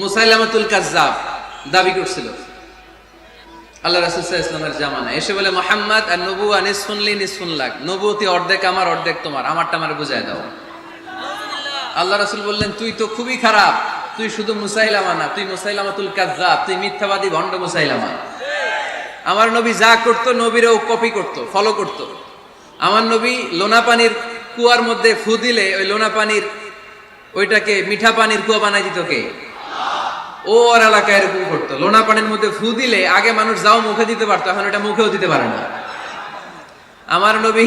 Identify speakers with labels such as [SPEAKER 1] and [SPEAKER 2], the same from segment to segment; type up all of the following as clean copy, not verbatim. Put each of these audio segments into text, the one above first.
[SPEAKER 1] মুসাইলামাতুল কাজ্জাব দাবি করছিল আল্লাহ রাসূল সাল্লাল্লাহু আলাইহি ওয়াসাল্লামের জামানায়, এসে বলে মুহাম্মদ আর নবুয়া নিসফুন লি নিসফুন লাক, নবুয়তি অর্ধেক আমার অর্ধেক তোমার, আমারটা আমারে বুঝায় দাও। আল্লাহ রাসূল বললেন, তুই তো খুবই খারাপ, তুই শুধু মুসাইলামা না, তুই মুসাইলামাতুল কাজ্জাব, তুই মিথ্যাবাদী ভণ্ড মুসাইলামা। আমার নবী যা করতো নবীরাও কপি করতো, ফলো করতো। আমার নবী লোনা পানির কুয়ার মধ্যে ফু দিলে ওই লোনা পানির ওইটাকে মিঠা পানির কুয়া বানাই দিত কে? ও ওর এলাকায় এরকম করতো, লোনা পানির মধ্যে ফু দিলে আগে মানুষ যাও মুখে দিতে পারতো, এখন এটা মুখেও দিতে পারে না। আমার নবী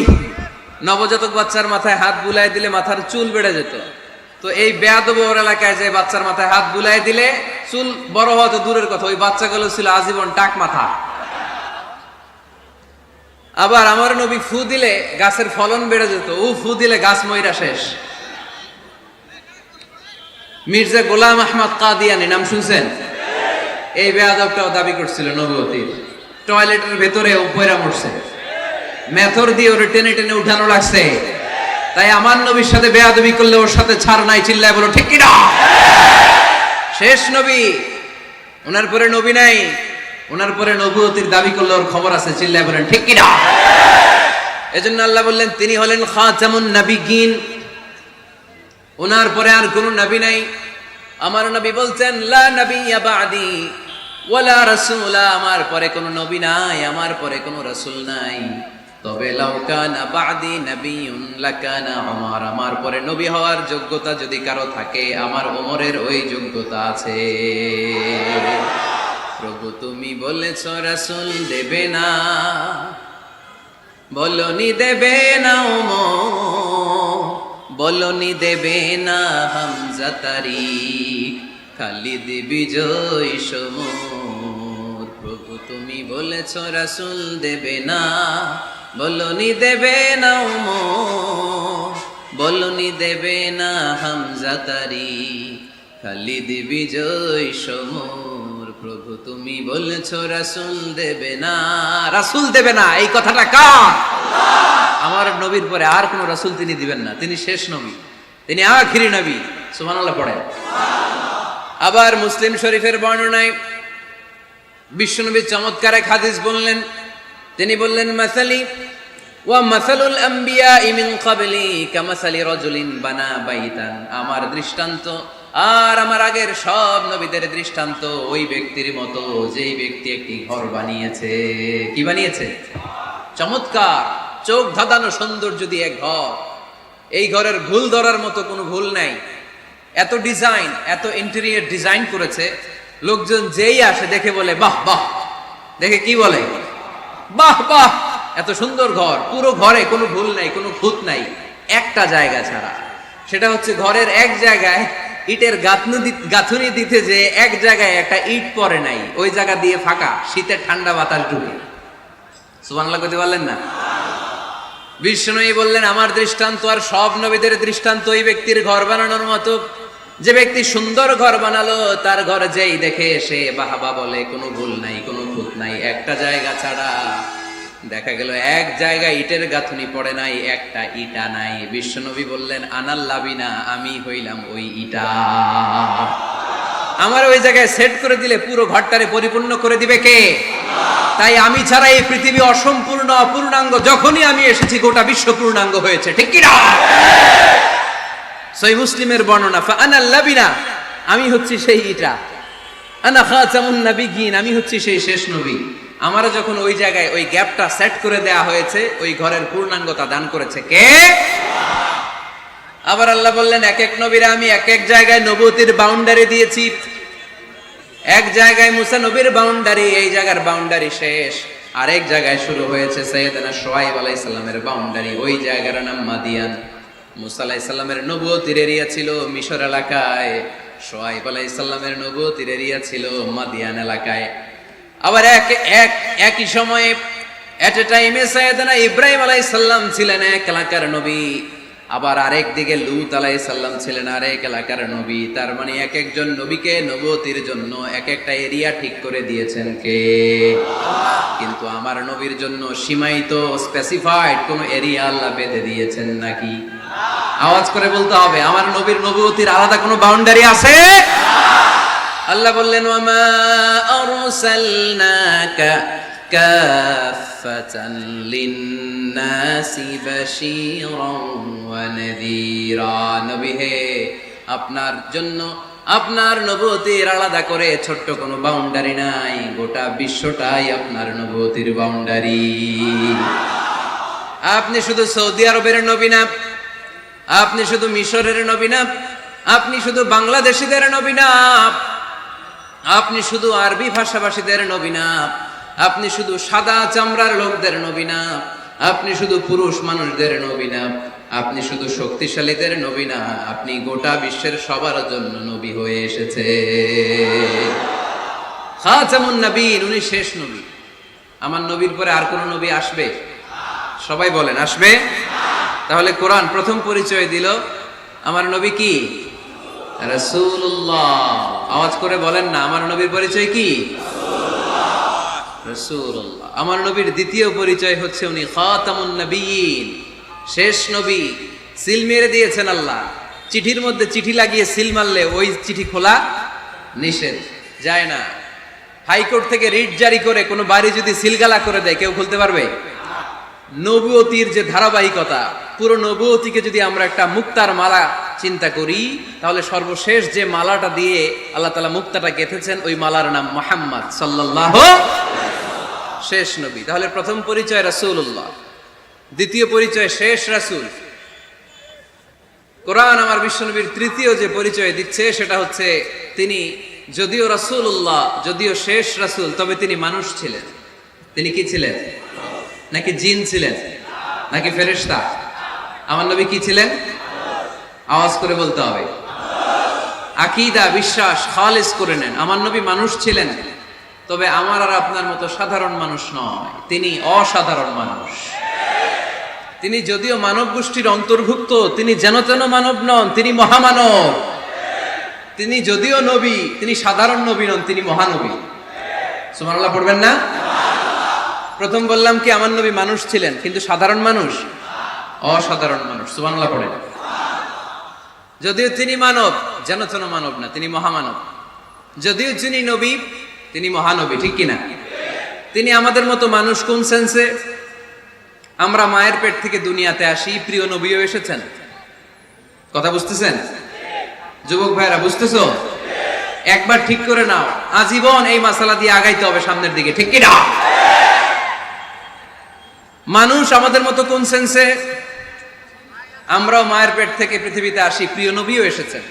[SPEAKER 1] নবজাতক বাচ্চার মাথায় হাত বুলাই দিলে মাথার চুল বেড়ে যেত, তো এই বেয়াদব ওর এলাকায় যে বাচ্চার মাথায় হাত বুলাই দিলে চুল বড় হওয়া তো দূরের কথা, ওই বাচ্চাগুলো ছিল আজীবন টাক মাথা। আবার আমার নবী ফু দিলে গাছের ফলন বেড়ে যেত, ও ফু দিলে গাছ মইরা শেষ। মির্জা গোলাম আহমদ কাদিয়ানি নাম শুনছেন? এই বেয়াদবটাও দাবি করছিল নবুয়তির, টয়লেটের ভেতরে উপরা মরছে, মেথর দিয়ে ওরে টেনে টেনে উঠানো লাগছে। তাই আমার নবীর সাথে বেয়াদবি করলে ওর সাথে ছাড় নাই, চিল্লায় বলো ঠিক কিনা? শেষ নবী, ওনার পরে নবী নাই, ওনার পরে নবুয়তির দাবি করলে ওর খবর আছে, চিল্লায় বলেন ঠিক কিনা? এজন্য আল্লাহ বললেন তিনি হলেন খাতামুন নবিয়্যিন, ওনার পরে আর কোন নবী নাই। আমার নবী বলছেন লা নাবিয়্যা বা'দি ওয়ালা রাসূলা, আমার পরে কোন নবী নাই, আমার পরে কোন রাসূল নাই। তবে লাউ কানা বা'দি নাবিয়্যুন লাকানা উমর, আমার পরে নবী হওয়ার যোগ্যতা যদি কারো থাকে আমার ওমরের ওই যোগ্যতা আছে। প্রভু তুমি বলেছ রাসূল দেবে না, বলনি দেবে না ওমর, বলনি দেবে না হামজা তারিক, খালিদ বিজয় সমর। প্রভু তুমি বলেছ রাসূল দেবে না, বলনি দেবে না ওমর, বলনি দেবে না হামজা তারিক, খালিদ বিজয় সমর। প্রভু তুমি বলেছ রাসূল দেবে না, রাসূল দেবে না, এই কথাটা কার? আমার নবীর পরে আর কোন রাসূল তিনি দিবেন না, তিনি শেষ নবী, তিনি আখিরি নবী। সুবহানাল্লাহ পড়েন। আবার মুসলিম শরীফের বর্ণনায় বিশ্বনবী চমৎকার এক হাদিস বললেন, তিনি বললেন মাসালি ওয়া মাসালুল আম্বিয়া মিন ক্বাবলি কামাসালি রাজুলিন বানা বাইতান, আমার দৃষ্টান্ত আর আমার আগের সব নবীদের দৃষ্টান্ত ওই ব্যক্তির মতো যেই ব্যক্তি একটি ঘর বানিয়েছে। কি বানিয়েছে? চমৎকার চোখ ধাঁধানো সৌন্দর্য দিয়ে এক ঘর। এই ঘরের ভুল ধরার মতো কোনো ভুল নাই, এত ডিজাইন, এত ইন্টেরিয়র ডিজাইন করেছে, লোকজন যেই আসে দেখে বলে বাহ বাহ, দেখে কি বলে? বাহ বাহ, এত সুন্দর ঘর। পুরো ঘরে কোনো ভুল নাই, কোনো খুঁত নাই, একটা জায়গা ছাড়া, সেটা হচ্ছে ঘরের এক জায়গায় ইটের গাঁথুনি দিতে যে এক জায়গায় একটা ইট পড়ে নাই, ওই জায়গা দিয়ে ফাঁকা, শীতের ঠান্ডা বাতাস ঢুকে। সুবহানাল্লাহ কইতে পারলেন না? বিশ্বনবী বললেন আমার দৃষ্টান্ত আর সব নবীদের দৃষ্টান্ত ওই ব্যক্তির ঘর বানানোর মতো, যে ব্যক্তি সুন্দর ঘর বানালো তার ঘর যেই দেখে সে বাহাবা বলে, কোনো ভুল নাই, কোনো খুঁত নাই, একটা জায়গা ছাড়া। দেখা গেল এক জায়গায় ইটের গাঁথুনি পড়ে নাই, একটা ইটা নাই। বিশ্বনবী বললেন আনাল লাবিনা, আমি হইলাম ওই ইটা। আমার ওই জায়গায় সেট করে দিলে পুরো ঘরটারে পরিপূর্ণ করে দিবে কে? তাই আমি ছাড়া এই পৃথিবী অসম্পূর্ণ, অপূর্ণাঙ্গ। যখনই আমি এসেছি গোটা বিশ্ব পূর্ণাঙ্গ হয়েছে, ঠিক কি না? সহিহ মুসলিমের বর্ণনা, ফা আনাল লাবিনা, আমি হচ্ছি সেই ইটা, আনা খাতামুন নবিয়্যিন, আমি হচ্ছি সেই শেষ নবী। আমারও যখন ওই জায়গায় ওই গ্যাপটা সেট করে দেয়া হয়েছে, ওই ঘরের পূর্ণাঙ্গতা দান করেছে কে? আবার আল্লাহ বললেন এক এক নবীরা আমি এক এক জায়গায় নবুয়তির বাউন্ডারি দিয়েছি। এক জায়গায় মুসা নবীর বাউন্ডারি, এই জায়গার বাউন্ডারি শেষ। আরেক জায়গায় শুরু হয়েছে সাইয়েদনা শুআয়ব আলাইহিস সালামের বাউন্ডারি, ওই জায়গার নাম মাদিয়ান। মুসা আলাইহিস সালামের নবুয়তির এরিয়া ছিল মিশর এলাকায়, শুআয়ব আলাইহিস সালামের নবুয়তির এরিয়া ছিল মাদিয়ান এলাকায়। আবার একই সময়ে এট এ টাইমে সাইয়েদনা ইব্রাহিম আলাইহিস সালাম ছিলেন এক এলাকার নবী, আবার আরেক দিকে লূত আলাইহিস সালাম ছিলেন আরেক এলাকার নবী। তার মানে এক একজন নবীকে নবুয়তির জন্য এক একটা এরিয়া ঠিক করে দিয়েছেন কে? কিন্তু আমার নবীর জন্য সীমায়িত স্পেসিফাইড কোন এরিয়া আল্লাহ বেঁধে দিয়েছেন নাকি? আওয়াজ করে বলতে হবে, আমার নবীর নবুয়তির আলাদা কোনো বাউন্ডারি আছে? আল্লাহ বললেন ওয়ামা আরসালনাকা কাফাতান লিন্নাসি বাশীরান ওয়া নাযীরা। নবী হে, আপনার জন্য আপনার নবুয়তির আলাদা করে ছোট্ট কোনো বাউন্ডারি নাই, গোটা বিশ্বটাই আপনার নবুয়তির বাউন্ডারি। আপনি শুধু সৌদি আরবের নবী না, আপনি শুধু মিশরের নবী না, আপনি শুধু বাংলাদেশিদের নবী না, আপনি শুধু আরবি ভাষাভাষীদের নবী না, আপনি শুধু সাদা চামড়ার লোকদের নবী না, আপনি শুধু পুরুষ মানুষদের নবী না, আপনি শুধু শক্তিশালীদের নবী না, আপনি গোটা বিশ্বের সবার জন্য নবী হয়ে এসেছে। খাতামুন নবীন, উনি শেষ নবী। আমার নবীর পরে আর কোন নবী আসবে? সবাই বলেন আসবে। তাহলে কোরআন প্রথম পরিচয় দিল আমার নবী কি? রাসূলুল্লাহ। আওয়াজ করে বলেন না, আমার নবীর পরিচয় কি? রাসূলুল্লাহ। আমার নবীর দ্বিতীয় পরিচয় হচ্ছে উনি খাতামুন নবীন, শেষ নবী। সিল মেরে দিয়েছেন আল্লাহ। চিঠির মধ্যে চিঠি লাগিয়ে সিল মারলে ওই চিঠি খোলা নিষেধ, যায় না। হাইকোর্ট থেকে রিট জারি করে কোনো বাড়ি যদি সিলগালা করে দেয়, কেউ খুলতে পারবে? নবুয়তির যে ধারাবাহিকতা, পুরো নবুয়তিকে যদি আমরা একটা মুক্তার মালা চিন্তা করি, তাহলে সর্বশেষ যে মালাটা দিয়ে আল্লাহ তাআলা মুক্তাটা গেঁথেছেন, ওই মালার নাম মুহাম্মদ সাল্লাল্লাহু, শেষ নবী। তাহলে প্রথম পরিচয় রাসূলুল্লাহ, দ্বিতীয় পরিচয় শেষ রাসূল। কোরআন আমার বিশ্বনবীর তৃতীয় যে পরিচয় দিচ্ছে সেটা হচ্ছে তিনি যদিও রাসূলুল্লাহ, যদিও শেষ রাসূল, তবে তিনি মানুষ ছিলেন। তিনি কি ছিলেন? নাকি জিন ছিলেন? নাকি ফেরেশতা? আমার নবী কি ছিলেন? আওয়াজ করে বলতে হবে। আকীদা, বিশ্বাস খালিস করে নেন। আমার নবী মানুষ ছিলেন, তবে আমার আর আপনার মতো সাধারণ মানুষ নয়, তিনি অসাধারণ মানুষ। তিনি যদিও মানব গোষ্ঠীর অন্তর্ভুক্ত, তিনি যেন তেন মানব নন, তিনি মহামানব। তিনি যদিও নবী, তিনি সাধারণ নবী নন, তিনি মহানবী। সুবহানাল্লাহ পড়বেন না? প্রথম বললাম কি আমার নবী মানুষ ছিলেন, কিন্তু সাধারণ মানুষ, অসাধারণ মানুষ। সুবহানাল্লাহ পড়েন। যদিও তিনি মানব, যেন তেন মানব না, তিনি মহামানব। যদিও তিনি নবী, তিনি মহানবী, ঠিক কিনা? তিনি আমাদের মতো মানুষ কোন সেন্সে? আমরা মায়ের পেট থেকে দুনিয়াতে আসি, প্রিয় নবীও এসেছেন। কথা বুঝতেছেন? যুবক ভাইরা বুঝতেছো? একবার ঠিক করে নাও, আজীবন এই মাসালা দিয়ে আগাইতে হবে সামনের দিকে, ঠিক কিনা? মানুষ আমাদের মতো কোন সেন্সে? আমরাও মায়ের পেট থেকে পৃথিবীতে আসি, প্রিয় নবীও এসেছেন।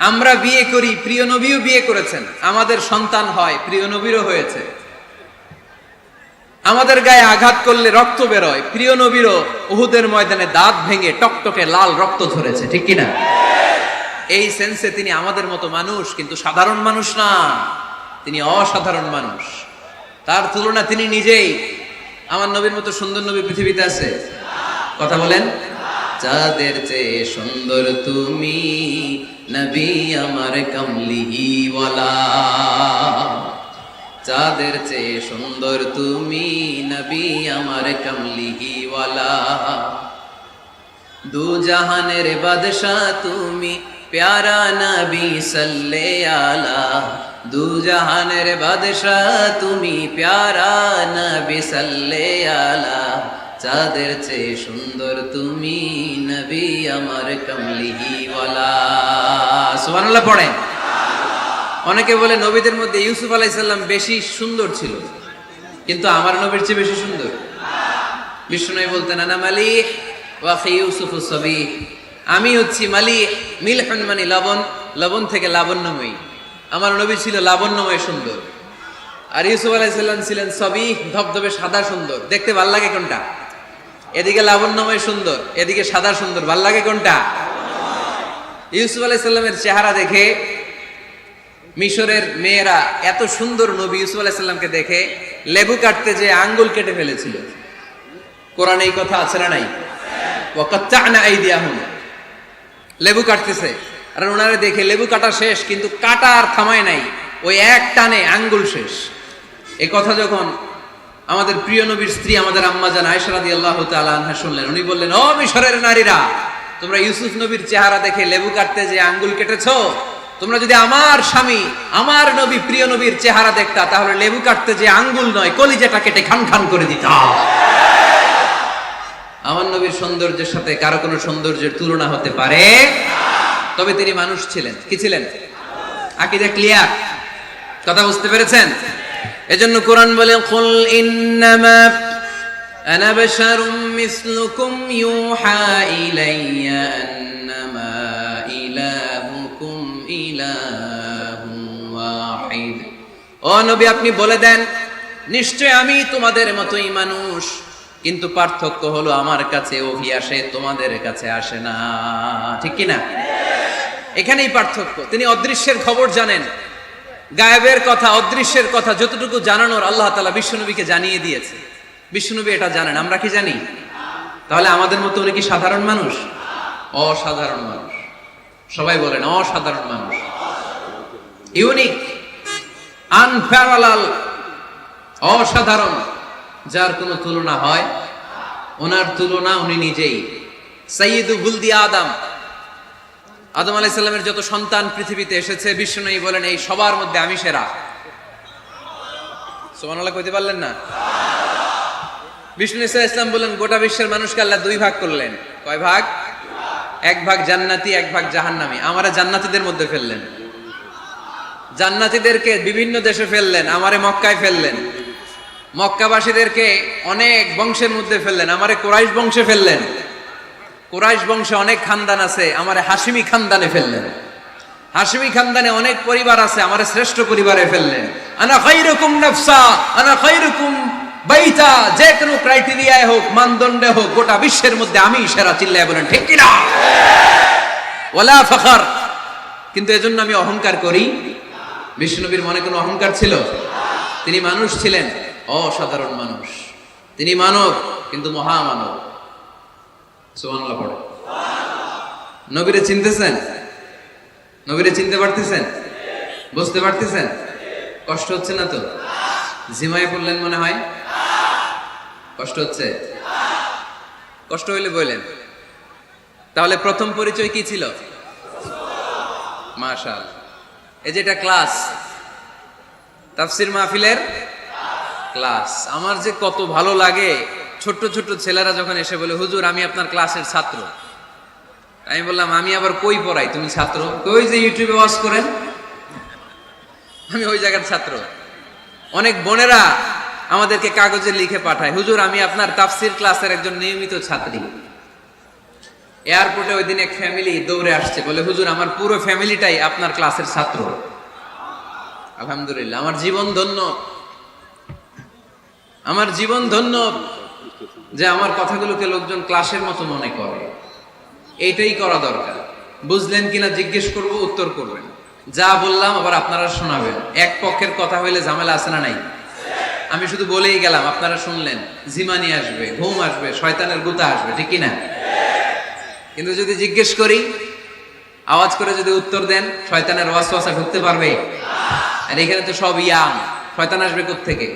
[SPEAKER 1] আমরা বিয়ে করি, প্রিয় নবীও বিয়ে করেছেন। আমাদের সন্তান হয়, প্রিয় নবীরও হয়েছে। আমাদের গায়ে আঘাত করলে রক্ত বেরোয়, প্রিয় নবীরও উহুদের ময়দানে দাঁত ভেঙে টকটকে লাল রক্ত ঝরেছে, ঠিক কিনা? এই সেন্সে তিনি আমাদের মতো মানুষ, কিন্তু সাধারণ মানুষ না, তিনি অসাধারণ মানুষ। তার তুলনা তিনি নিজেই। আমার নবীর মতো সুন্দর নবী পৃথিবীতে আছে? কথা বলেন। চাঁদের চেয়ে সুন্দর তুমি নবী আমার কামলিওয়ালা, চাঁদের চেয়ে সুন্দর তুমি নবী আমার কামলিওয়ালা, দু জাহানের বাদশাহ তুমি প্যারা নবী সাল্লে আলা, দু জাহানের বাদশাহ তুমি প্যারা নবী সাল্লে আলা, চাঁদের চেয়ে সুন্দর তুমি নবী আমার কামলিওয়ালা। সুবহানাল্লাহ পড়েন। অনেকে বলে নবীদের মধ্যে ইউসুফ আলাইহিস সালাম বেশি সুন্দর ছিল, কিন্তু আমার নবীর চেয়ে বেশি সুন্দর? বিষ্ণু বলতেন আনা মালিহ ওয়া আখি ইউসুফ সাবিহ, আমি হচ্ছি মালিহ, মিলহুন মানে লবণ, লবণ থেকে লাবণ্যময়ী। আমার নবী ছিল লাবণ্যময় সুন্দর, আর ইউসুফ আলাইহিস সালাম ছিলেন সাবিহ, ধবধবে সাদা সুন্দর। দেখতে ভাল লাগে কোনটা? এদিকে লাবণ্যময় সুন্দর, এদিকে সাদা সুন্দর, ভাল লাগে কোনটা? ইউসুফ আলাইহিস সালামের চেহারা দেখে মিশরের মেয়েরা এত সুন্দর নবী ইউসুফ আলাইহিস সালামকে দেখে লেবু কাটতে যে আঙ্গুল কেটে ফেলেছিল। কোরআনে এই কথা আছে না নাই? ওয়া কাত্তা'না আইদিয়াহুম, লেবু কাটতেছে, আর ওনারে দেখে লেবু কাটা শেষ, কিন্তু কাটা আর থামায় নাই, ওই এক টানে আঙ্গুল শেষ। এই কথা যখন আমাদের প্রিয় নবীর স্ত্রী আমাদের আম্মা জান আয়েশা রাদিয়াল্লাহু তাআলা আনহা শুনলেন, উনি বললেন, ও মিশরের নারীরা, তোমরা ইউসুফ নবীর চেহারা দেখে লেবু কাটতে যে আঙ্গুল কেটেছো, তোমরা যদি আমার স্বামী আমার নবী প্রিয় নবীর চেহারা দেখতা তাহলে লেবু কাটতে যে আঙ্গুল নয় কলিজাটা কেটে খান খান করে দিতা। আমার নবীর সৌন্দর্যের সাথে কারো কোনো সৌন্দর্যের তুলনা হতে পারে? তবে তিনি মানুষ ছিলেন। কি ছিলেন? আকীদা ক্লিয়ার? কথা বুঝতে পেরেছেন? এজন্য কোরআন বলে কুল ইন্নামা আনা বাশারুম মিসলুকুম ইউহা ইলাইয়া আন্নামা ইলাহুকুম ইলাহুন ওয়াহিদ। ও নবী আপনি বলে দেন নিশ্চয় আমি তোমাদের মতোই মানুষ, কিন্তু পার্থক্য হলো আমার কাছে ওহী আসে, তোমাদের কাছে আসে না। ঠিক কি না? এখানেই পার্থক্য। তিনি অদৃশ্যের খবর জানেন, গায়েবের কথা অদৃশ্যের কথা যতটুকু জানানোর আল্লাহ তাআলা বিশ্বনবীকে জানিয়ে দিয়েছে। বিশ্বনবী এটা জানেন, আমরা কি জানি? তাহলে আমাদের মতো উনি কি সাধারণ মানুষ? অসাধারণ মানুষ। সবাই বলেন অসাধারণ মানুষ, ইউনিক, আনপ্যারালাল, অসাধারণ, যার কোনো তুলনা হয়? ওনার তুলনা উনি নিজেই। সাইয়্যিদু বুলদি আদম, আদম আলাইহিস সালামের যত সন্তান পৃথিবীতে এসেছে বিশ্বনবী বলেন এই সবার মধ্যে আমি সেরা। সুবহানাল্লাহ কইতে পারলেন না? বিষ্ণু ইসলাম বলেন গোটা বিশ্বের মানুষকে আল্লাহ দুই ভাগ করলেন। কয় ভাগ? এক ভাগ জান্নাতি, এক ভাগ জাহান্নামী। আমারে জান্নাতীদের মধ্যে ফেললেন, জান্নাতীদেরকে বিভিন্ন দেশে ফেললেন, আমারে মক্কায় ফেললেন। মক্কাবাসীদেরকে অনেক বংশের মধ্যে ফেললেন, আমারে কুরাইশ বংশে ফেললেন। কুরাইশ বংশে অনেক খানদান আছে, আমারে হাশিমি খানদানে ফেললেন। হাশিমি খানদানে অনেক পরিবার আছে, আমারে শ্রেষ্ঠ পরিবারে ফেললেন। আনা খায়রুকুম নাফসা আনা খায়রুকুম বাইতা, যে কোনো ক্রাইটেরিয়ায় হোক, মানদণ্ডে হোক, গোটা বিশ্বের মধ্যে আমি সেরা। চিল্লায় বলেন ঠিক কি না? ওয়ালা ফখর। কিন্তু এজন্য আমি অহংকার করি? বিশ্বনবীর মনে কোনো অহংকার ছিল? তিনি মানুষ ছিলেন, অসাধারণ মানুষ। তিনি মানব কিন্তু মহামানব। সুবহানাল্লাহ পড়ে। নবীরে চিনতেছেন? নবীরে চিনতে পারতেছেন? বুঝতে পারতেছেন? কষ্ট হচ্ছে না তো? জিমায় পড়লেন মনে হয়? কষ্ট হচ্ছে? কষ্ট হইলে বললেন। তাহলে প্রথম পরিচয় কি ছিল? মাশাআল্লাহ। এই যে এটা ক্লাস, তাফসীর মাহফিলের ক্লাস। আমার যে কত ভালো লাগে ছোট্ট ছোট্ট ছেলেরা যখন এসে বলে হুজুর আমি আপনার ক্লাসের ছাত্র। আমি বললাম আমি আবার কই পড়াই? তুমি ছাত্র? কই যে ইউটিউবে ওয়াজ করেন, আমি ওই জায়গার ছাত্র। অনেক বোনেরা আমাদেরকে কাগজে লিখে পাঠায় হুজুর আমি আপনার তাফসীর ক্লাসের একজন নিয়মিত ছাত্রী। এয়ারপোর্টে ওই দিন এক ফ্যামিলি দৌড়ে আসছে, বলে হুজুর আমার পুরো ফ্যামিলিটাই আপনার ক্লাসের ছাত্র। আলহামদুলিল্লাহ, আমার জীবন ধন্য, আমার জীবন ধন্য যে আমার কথাগুলোকে লোকজন ক্লাসের মতো মনে করে। এইটাই করা দরকার। বুঝলেন কিনা জিজ্ঞেস করব, উত্তর করবেন। যা বললাম আবার আপনারা শোনাবেন। এক পক্ষের কথা হইলে ঝামেলা আছে না নাই? আমি শুধু বলেই গেলাম, আপনারা শুনলেন, জিমানি আসবে, ঘুম আসবে, শয়তানের গুতা আসবে, ঠিক কিনা? কিন্তু যদি জিজ্ঞেস করি, আওয়াজ করে যদি উত্তর দেন, শয়তানের ওয়াসওয়াসা ঢুকতে পারবে? আর এখানে তো সব ইয়াং, শয়তান আসবে কোত্থেকে?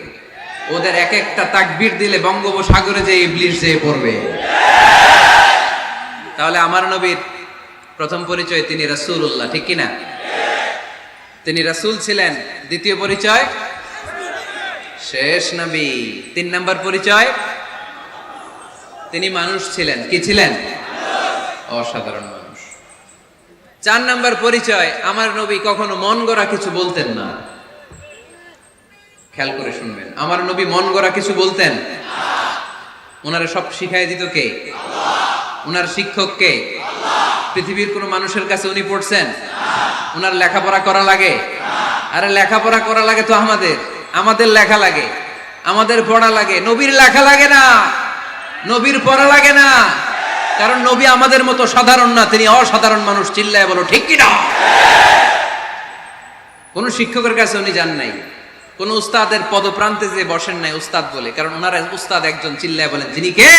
[SPEAKER 1] ওদের এক একটা তাকবীর দিলে বঙ্গোপসাগরে যে ইবলিস যেয়ে পড়বে। তাহলে আমার নবীর প্রথম পরিচয় তিনি রাসূলুল্লাহ, ঠিক কিনা? তিনি রাসূল ছিলেন। দ্বিতীয় পরিচয় শেষ নবী। 3 নাম্বার পরিচয় তিনি মানুষ ছিলেন। কি ছিলেন? অসাধারণ মানুষ। 4 নাম্বার পরিচয় আমার নবী কখনো মন গড়া কিছু বলতেন না। খেয়াল করে শুনবেন, আমার নবী মন গড়া কিছু বলতেন? ওনারা সব শিখাই দিত কে? ওনার শিক্ষক কে? পৃথিবীর কোন মানুষের কাছে উনি পড়ছেন? ওনার লেখাপড়া করা লাগে? আরে লেখাপড়া করা লাগে তো আমাদের, আমাদের লেখা লাগে, আমাদের পড়া লাগে। নবীর লেখা লাগে না, নবীর পড়া লাগে না, কারণ নবী আমাদের মতো সাধারণ না, তিনি অসাধারণ মানুষ। চিল্লায় বলো ঠিক কিনা? কোন শিক্ষকের কাছে উনি যান নাই, কোন উস্তাদের পদপ্রান্তে যে বসেন নাই উস্তাদ বলে, কারণ ওনার উস্তাদ একজন। চিল্লায় বলেন যিনি কে?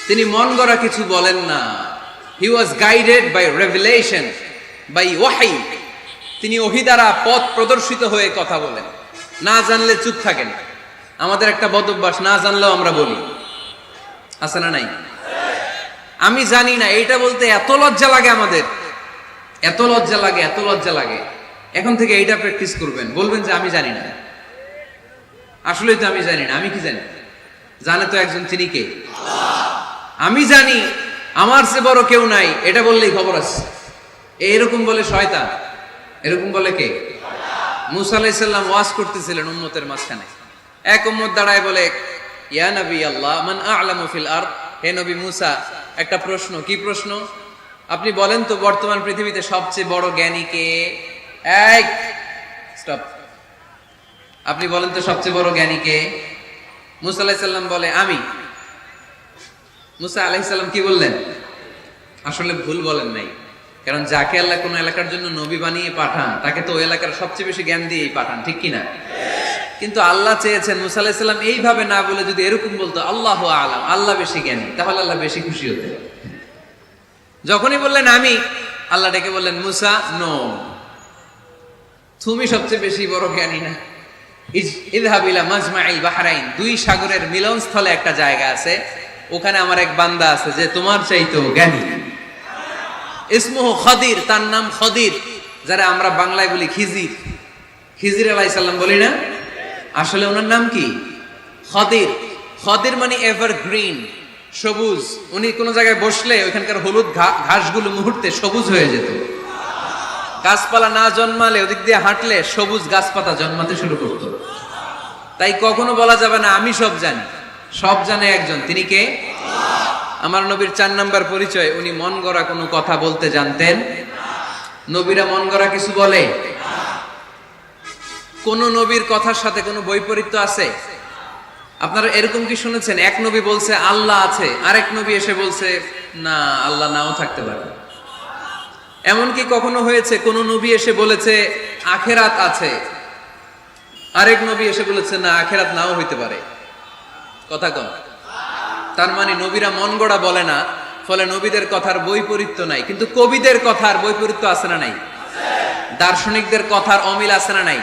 [SPEAKER 1] তিনি মন গড়া কিছু বলেন না। He was guided by revelation, by ওয়াহি। তিনি ওহী দ্বারা পথ প্রদর্শিত হয়ে কথা বলেন। না জানলে চুপ থাকেন। আমাদের একটা বদ অভ্যাস, না জানলেও আমরা বলি, আছে না নাই? আমি জানি না এইটা বলতে এত লজ্জা লাগে আমাদের। এত লজ্জা লাগে, এত লজ্জা লাগে। এখন থেকে এইটা প্র্যাকটিস করবেন, বলবেন যে আমি জানি না, আসলে তো আমি জানি না। আমি কি জানি? জানে তো একজন, তিনি কে? আমি জানি, আমার চেয়ে বড় কেউ নাই, এটা বললেই খবর আছে। এরকম বলে শয়তান, এরকম বলে কে? মুসা আলাইহিস সালাম ওয়াজ করতেছিলেন উম্মতের মাঝখানে। এক উম্মত দাঁড়ায় বলে, ইয়া নবী আল্লাহ, মান আ'লামু ফিল আরদ, হে নবী মুসা, একটা প্রশ্ন। কি প্রশ্ন? আপনি বলেন তো বর্তমান পৃথিবীতে সবচেয়ে বড় জ্ঞানী কে? এই স্টপ, আপনি বলেন তো সবচেয়ে বড় জ্ঞানী কে? মুসা আলাইহিস সালাম বলে আমি। মুসা আলাইহিস সালাম কি বললেন? আসলে ভুল বলেন নাই, কারণ যাকে আল্লাহ কোন এলাকার জন্য নবী বানিয়ে পাঠান, তাকে তো ওই এলাকার সবচেয়ে বেশি জ্ঞান দিয়েই পাঠান, ঠিক কিনা? কিন্তু আল্লাহ চেয়েছেন মুসা আলাইহিস সালাম এইভাবে না বলে যদি এরকম বলতো, আল্লাহু আ'লাম, আল্লাহ বেশি জ্ঞানী, তাহলে আল্লাহ বেশি খুশি হতেন। যখনই বললেন আমি, আল্লাহ ডেকে বললেন, মুসা নো, তুমি সবচেয়ে বেশি বড় জ্ঞানী না। ইযহাব ইলা মাজমাইল বাহরাইন, দুই সাগরের মিলনস্থলে একটা জায়গা আছে, ওখানে আমার এক বান্দা আছে যে তোমার চাইতেও জ্ঞানী। ইসমুহু খদির, তার নাম খদির, যারা আমরা বাংলায় বলি খিজির। খিজির আলাইহিস সালাম বলি না, আসলে ওনার নাম কি? খদির। খদির মানে এভারগ্রিন, সবুজ। উনি কোন জায়গায় বসলে ওইখানকার হলুদ ঘাসগুলো মুহূর্তে সবুজ হয়ে যেত। গাছপালা না জন্মালে ওদিক দিয়ে হাঁটলে সবুজ গাছপাতা জন্মাতে শুরু করত। তাই কখনো বলা যাবে না আমি সব জানি, সব জানে একজন, তিনি কে? আমার নবীর 4 নাম্বার পরিচয়, উনি মন গড়া কোনো কথা বলতে জানতেন। নবীরা মন গড়া কিছু বলে? কোন নবীর কথার সাথে কোনো বৈপরীত্য আছে? আপনারা এরকম কি শুনেছেন, এক নবী বলছে আল্লাহ আছে, আরেক নবী এসে বলছে না, আল্লাহ নাও থাকতে পারে? এমনকি কখনো হয়েছে কোন নবী এসে বলেছে আখেরাত আছে, আরেক নবী এসে বলেছে না, আখেরাত নাও হইতে পারে? কথা কম। তার মানে নবীরা মন গড়া বলে না, ফলে নবীদের কথার বৈপরীত্য নাই। কিন্তু কবিদের কথার বৈপরীত্য আছে না নাই? দার্শনিকদের কথার অমিল আছে না নাই?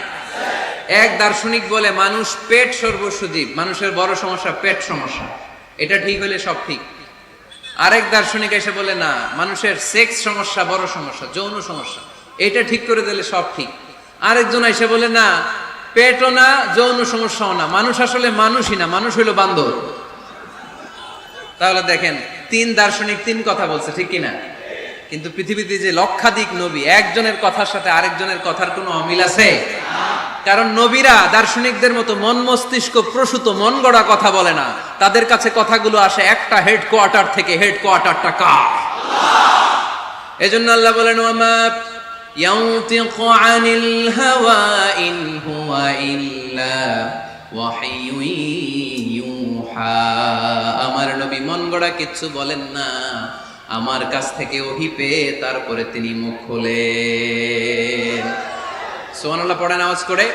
[SPEAKER 1] এক দার্শনিক বলে মানুষ পেট সর্বস্ব জীব, মানুষের বড় সমস্যা পেট সমস্যা, এটা ঠিক হলে সব ঠিক। আরেক দার্শনিক এসে বলে না, মানুষের সেক্স সমস্যা বড় সমস্যা, যৌন সমস্যা, এটা ঠিক করে দিলে সব ঠিক। আরেকজন এসে বলে না, পেটও না, যৌন সমস্যাও না, মানুষ আসলে মানুষই না, মানুষ হইল বান্দর। তাহলে দেখেন, 3 দার্শনিক 3 কথা বলছে, ঠিক কিনা? কিন্তু পৃথিবীতে যে লক্ষাধিক নবী, একজনের কথার সাথে আরেকজনের কথার কোনো অমিল আছে? কারণ নবীরা দার্শনিকদের মতো মন মস্তিষ্ক প্রসূত মন গড়া কথা বলে না, তাদের কাছে কথাগুলো আসে একটা হেডকোয়ার্টার থেকে। হেডকোয়ার্টারটা কার? এজন্য আল্লাহ বলেন, ওয়ামা ইয়ানতিকু আনিল হাওয়া ইন হুয়া ইল্লা ওয়াহয়ুন ইউহা। আমার নবী মন গড়া কিচ্ছু বলেন না, আমার কাছ থেকে ওহী পেয়ে তারপরে তিনি মুখ খোলেন। সুবহানাল্লাহ পড়েন আওয়াজ করে।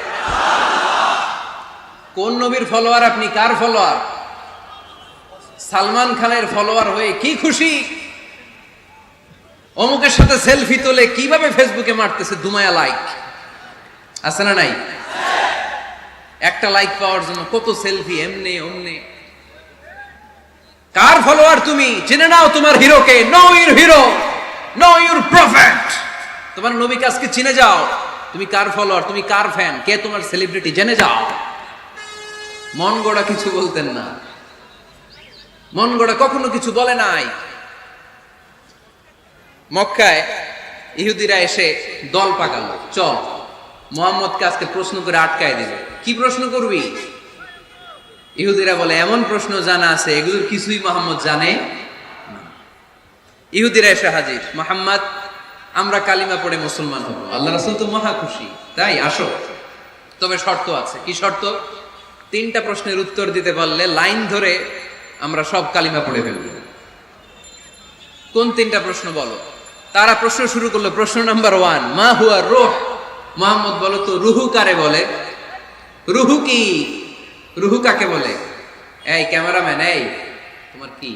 [SPEAKER 1] কোন নবীর ফলোয়ার আপনি? কার ফলোয়ার? সালমান খানের ফলোয়ার হয়ে কি খুশি, অমুকের সাথে সেলফি তোলে কিভাবে ফেসবুকে মারতেছে দুমায়া লাইক, আছে না নাই? একটা লাইক পাওয়ার জন্য কত সেলফি, এমনে ওমনে। কার ফলোয়ার তুমি? জেনে নাও তোমার হিরোকে। Know your hero, know your prophet. তোমার নবীকে আজকে চিনে যাও। তুমি কার ফলোয়ার, তুমি কার ফ্যান, কে তোমার সেলিব্রিটি, জেনে যাও। মন গড়া কিছু বলতেন না, মন গড়া কখনো কিছু বলে নাই। মক্কায় ইহুদিরা এসে দল পাকালো, চল মুহাম্মদকে আজকে প্রশ্ন করে আটকায় দিবে। কি প্রশ্ন করবি? ইহুদিরা বলে এমন প্রশ্ন জানা আছে এগুলোর কিছুই মুহাম্মদ জানে না। ইহুদিরা এসে হাজির, মুহাম্মদ আমরা কালিমা পড়ে মুসলমান হব, আল্লাহ রাসূল তো মহা খুশি, তাই আসো, তবে শর্ত আছে। কি শর্ত? 3টা প্রশ্নের উত্তর দিতে পারলে লাইন ধরে আমরা সব কালিমা পড়ে ফেলব। কোন 3টা প্রশ্ন বলো? তারা প্রশ্ন শুরু করলো। প্রশ্ন নাম্বার 1, মা হুয়া রূহ। মুহাম্মদ বলো তো রুহু কারে বলে? রুহু কি? রুহু কাকে বলে? এই ক্যামেরাম্যান, এই তোমার কি?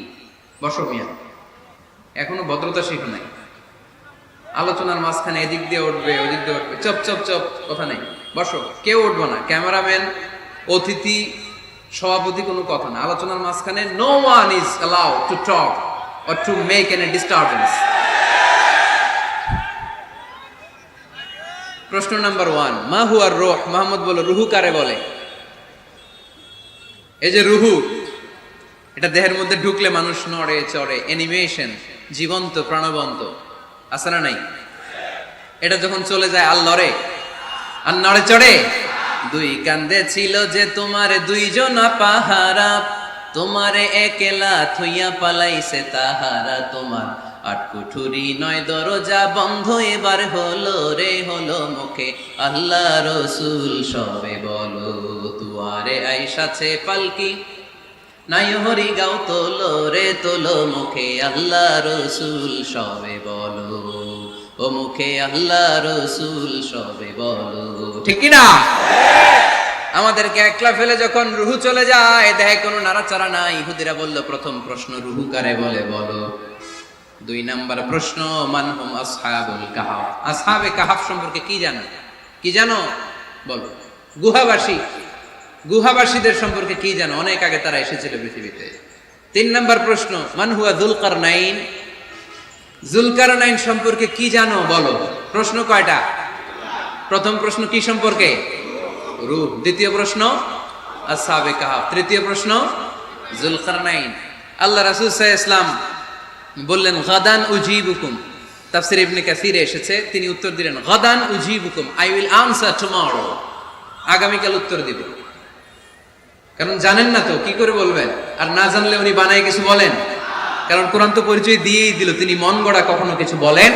[SPEAKER 1] বসো মিয়া, এখনো ভদ্রতা শিখো নাই। আলোচনার মাঝখানে এদিক দিয়ে উঠবে ওদিক দিয়ে উঠবে, চপ চপ চপ, কথা নেই, বসো। কেউ উঠবো না, ক্যামেরাম্যান, অতিথি, সভাপতি, কোনো কথা না। আলোচনার মাঝখানে no one is allowed to talk or to make any disturbance. প্রশ্ন নাম্বার 1, মা হুয়া রূহ? মুহাম্মদ বলল, রুহু কারে বলে? এই যে রুহু, এটা দেহের মধ্যে ঢুকলে মানুষ নড়ে চড়ে, অ্যানিমেশন, জীবন্ত প্রাণবন্ত, আছে না নাই? এটা যখন চলে যায় আর লড়ে আর নড়ে চড়ে। দুই কান্দে ছিল যে তোমার দুইজন পাহারা, তোমারে একেলা থইয়া পালাইছে তাহারা। তোমার আট কুঠুরি নয় দরজা বন্ধ, এবার হলো রে হলো মুখে আল্লাহ রসুল সবে বলো। দুয়ারে আইসাছে পালকি, নাই হরি গাও তোলো রে তোলো, মুখে আল্লাহ রসুল সবে বলো। ও মুখে আল্লাহ রসুল সবে বলো। ঠিক কি না? আমাদেরকে একলা ফেলে যখন রুহু চলে যায়, দেখে কোনো নাড়াচাড়া নাই। ইহুদিরা বলল, প্রথম প্রশ্ন রুহু কারে বলে বলো। 2 নাম্বার প্রশ্ন, মান হুম আসহাবুল কাহাফ? আসহাবে কাহাফ সম্পর্কে কি জানো? কি জানো বলো। গুহাবাসী, গুহাবাসীদের সম্পর্কে কি জানো? অনেক আগে তারা এসেছিল পৃথিবীতে। 3 নাম্বার প্রশ্ন, মান হুয়া যুলকারনাইন? যুলকারনাইন সম্পর্কে কি জানো বলো। প্রশ্ন কয়টা? প্রথম প্রশ্ন কি সম্পর্কে? রূহ। দ্বিতীয় প্রশ্ন আসহাবে কাহাফ। তৃতীয় প্রশ্ন যুলকারনাইন। আল্লাহ রাসূল সাল্লাল্লাহু আলাইহি ওয়াসাল্লাম বললেন, গাদান উজিবুকুম। তাফসীর ইবনে কাসিরে এসেছে, তিনি উত্তর দিলেন, গাদান উজিবুকুম, আই উইল আনসার টুমরো। আগামীকাল উত্তর দিব। কারণ জানেন না তো কি করে বলবেন, আর না জানলে উনি বানায় কিছু বলেন। কারণ কোরআন তো পরিচয় দিয়েই দিল, তিনি মন গড়া কখনো কিছু বলেন